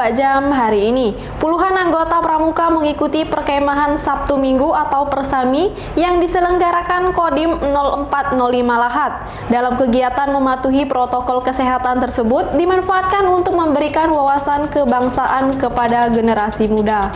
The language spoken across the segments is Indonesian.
24 jam hari ini. Puluhan anggota pramuka mengikuti perkemahan Sabtu Minggu atau Persami yang diselenggarakan Kodim 0405 Lahat. Dalam kegiatan mematuhi protokol kesehatan tersebut dimanfaatkan untuk memberikan wawasan kebangsaan kepada generasi muda.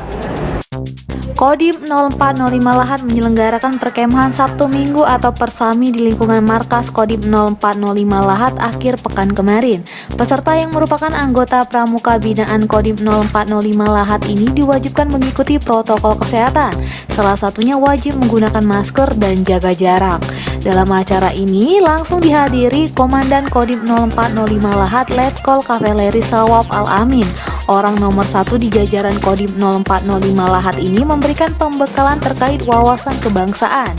Kodim 0405 Lahat menyelenggarakan perkemahan Sabtu Minggu atau Persami di lingkungan markas Kodim 0405 Lahat akhir pekan kemarin. Peserta yang merupakan anggota pramuka binaan Kodim 0405 Lahat ini diwajibkan mengikuti protokol kesehatan. Salah satunya wajib menggunakan masker dan jaga jarak. Dalam acara ini langsung dihadiri Komandan Kodim 0405 Lahat Letkol Kavaleri Sawab Al-Amin. Orang nomor 1 di jajaran Kodim 0405 Lahat ini memberikan pembekalan terkait wawasan kebangsaan.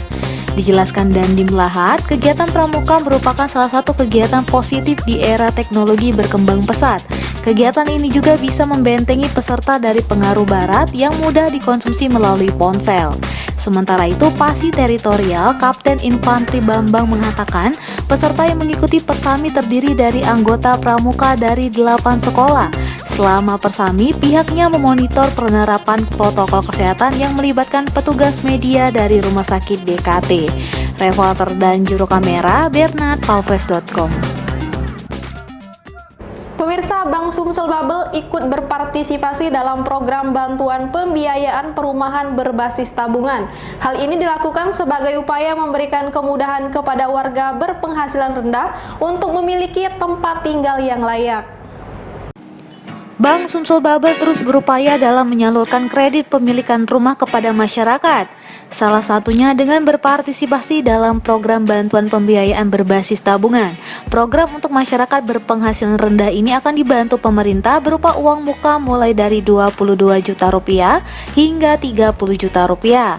Dijelaskan Dandim Lahat, kegiatan pramuka merupakan salah satu kegiatan positif di era teknologi berkembang pesat. Kegiatan ini juga bisa membentengi peserta dari pengaruh barat yang mudah dikonsumsi melalui ponsel. Sementara itu, Pasi Teritorial Kapten Infantri Bambang mengatakan, peserta yang mengikuti Persami terdiri dari anggota pramuka dari 8 sekolah. Selama Persami, pihaknya memonitor penerapan protokol kesehatan yang melibatkan petugas media dari Rumah Sakit DKT. Reporter dan juru kamera Bernard, palfresh.com. Pemirsa, Bank Sumsel Babel ikut berpartisipasi dalam program bantuan pembiayaan perumahan berbasis tabungan. Hal ini dilakukan sebagai upaya memberikan kemudahan kepada warga berpenghasilan rendah untuk memiliki tempat tinggal yang layak. Bank Sumsel Babel terus berupaya dalam menyalurkan kredit pemilikan rumah kepada masyarakat. Salah satunya dengan berpartisipasi dalam program bantuan pembiayaan berbasis tabungan. Program untuk masyarakat berpenghasilan rendah ini akan dibantu pemerintah berupa uang muka mulai dari 22 juta rupiah hingga 30 juta rupiah.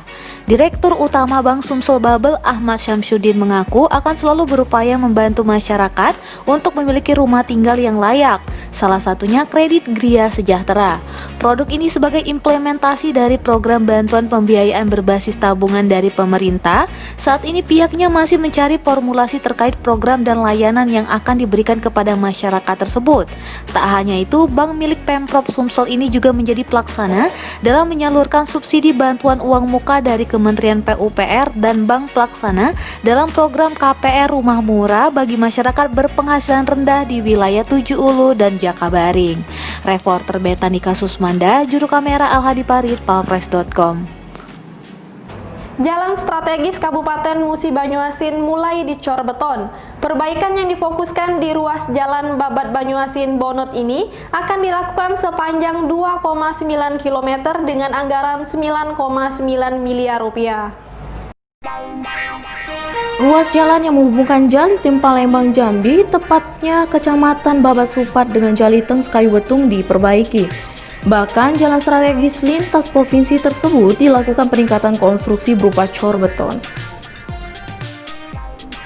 Direktur Utama Bank Sumsel Babel Ahmad Syamsuddin mengaku akan selalu berupaya membantu masyarakat untuk memiliki rumah tinggal yang layak. Salah satunya kredit Gria Sejahtera. Produk ini sebagai implementasi dari program bantuan pembiayaan berbasis tabungan dari pemerintah. Saat ini pihaknya masih mencari formulasi terkait program dan layanan yang akan diberikan kepada masyarakat tersebut. Tak hanya itu, bank milik Pemprov Sumsel ini juga menjadi pelaksana dalam menyalurkan subsidi bantuan uang muka dari Kementerian PUPR dan bank pelaksana dalam program KPR Rumah Murah bagi masyarakat berpenghasilan rendah di wilayah Tujuh Ulu dan Jakabaring. Reporter Betanika Susmanda, juru kamera Al-Hadi Parit, palfresh.com. Jalan strategis Kabupaten Musi Banyuasin mulai dicor beton. Perbaikan yang difokuskan di ruas Jalan Babat Banyuasin Bonot ini akan dilakukan sepanjang 2,9 km dengan anggaran 9,9 miliar rupiah. Ruas jalan yang menghubungkan Jalitim Palembang Jambi, tepatnya Kecamatan Babat Supat dengan Jaliteng Kayu-Betung diperbaiki. Bahkan jalan strategis lintas provinsi tersebut dilakukan peningkatan konstruksi berupa cor beton.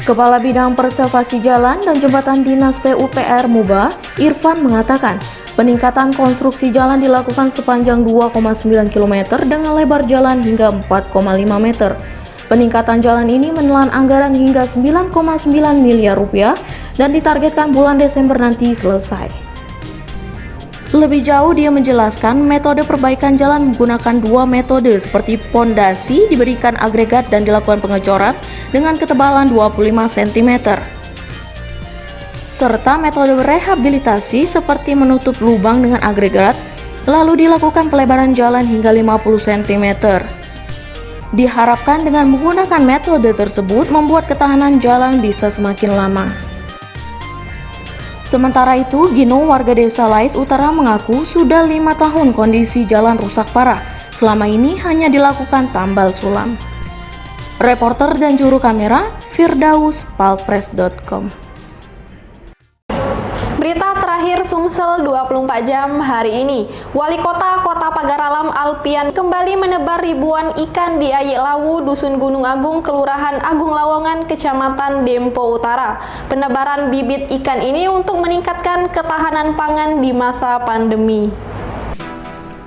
Kepala Bidang Preservasi Jalan dan Jembatan Dinas PUPR Muba, Irfan mengatakan, peningkatan konstruksi jalan dilakukan sepanjang 2,9 km dengan lebar jalan hingga 4,5 meter. Peningkatan jalan ini menelan anggaran hingga 9,9 miliar rupiah dan ditargetkan bulan Desember nanti selesai. Lebih jauh dia menjelaskan metode perbaikan jalan menggunakan dua metode seperti pondasi diberikan agregat dan dilakukan pengecoran dengan ketebalan 25 cm. Serta metode rehabilitasi seperti menutup lubang dengan agregat lalu dilakukan pelebaran jalan hingga 50 cm. Diharapkan dengan menggunakan metode tersebut membuat ketahanan jalan bisa semakin lama. Sementara itu, Gino, warga desa Lais Utara mengaku sudah 5 tahun kondisi jalan rusak parah. Selama ini hanya dilakukan tambal sulam. Reporter dan juru kamera Firdaus, palfresh.com. Berita terakhir Sumsel 24 jam hari ini. Wali Kota Kota Pagar Alam Alpian kembali menebar ribuan ikan di Ayek Lawu, Dusun Gunung Agung, Kelurahan Agung Lawongan, Kecamatan Dempo Utara. Penebaran bibit ikan ini untuk meningkatkan ketahanan pangan di masa pandemi.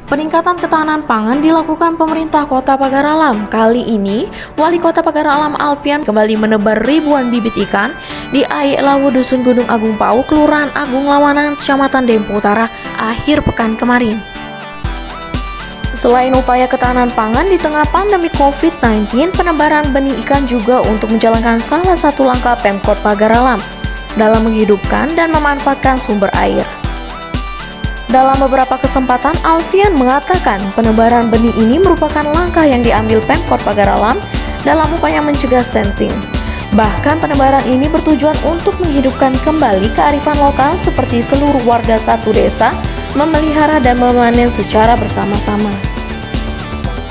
Peningkatan ketahanan pangan dilakukan pemerintah Kota Pagar Alam. Kali ini, Wali Kota Pagar Alam Alpian kembali menebar ribuan bibit ikan di Aik Lawu Dusun Gunung Agung Pau, Kelurahan Agung Lawanan, Kecamatan Dempo Utara, akhir pekan kemarin. Selain upaya ketahanan pangan di tengah pandemi COVID-19, penebaran benih ikan juga untuk menjalankan salah satu langkah Pemkot Pagar Alam dalam menghidupkan dan memanfaatkan sumber air. Dalam beberapa kesempatan, Alfian mengatakan penebaran benih ini merupakan langkah yang diambil Pemkot Pagar Alam dalam upaya mencegah stunting. Bahkan penebaran ini bertujuan untuk menghidupkan kembali kearifan lokal seperti seluruh warga satu desa memelihara dan memanen secara bersama-sama.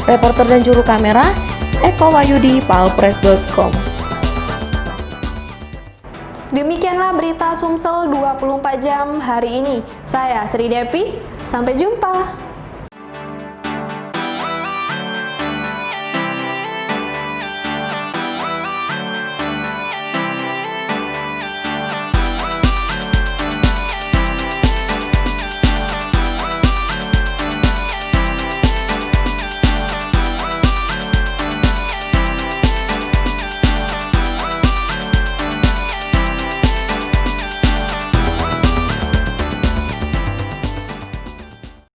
Reporter dan juru kamera, Eko Wahyudi, palpress.com. Demikianlah berita Sumsel 24 jam hari ini. Saya Sri Depi, sampai jumpa.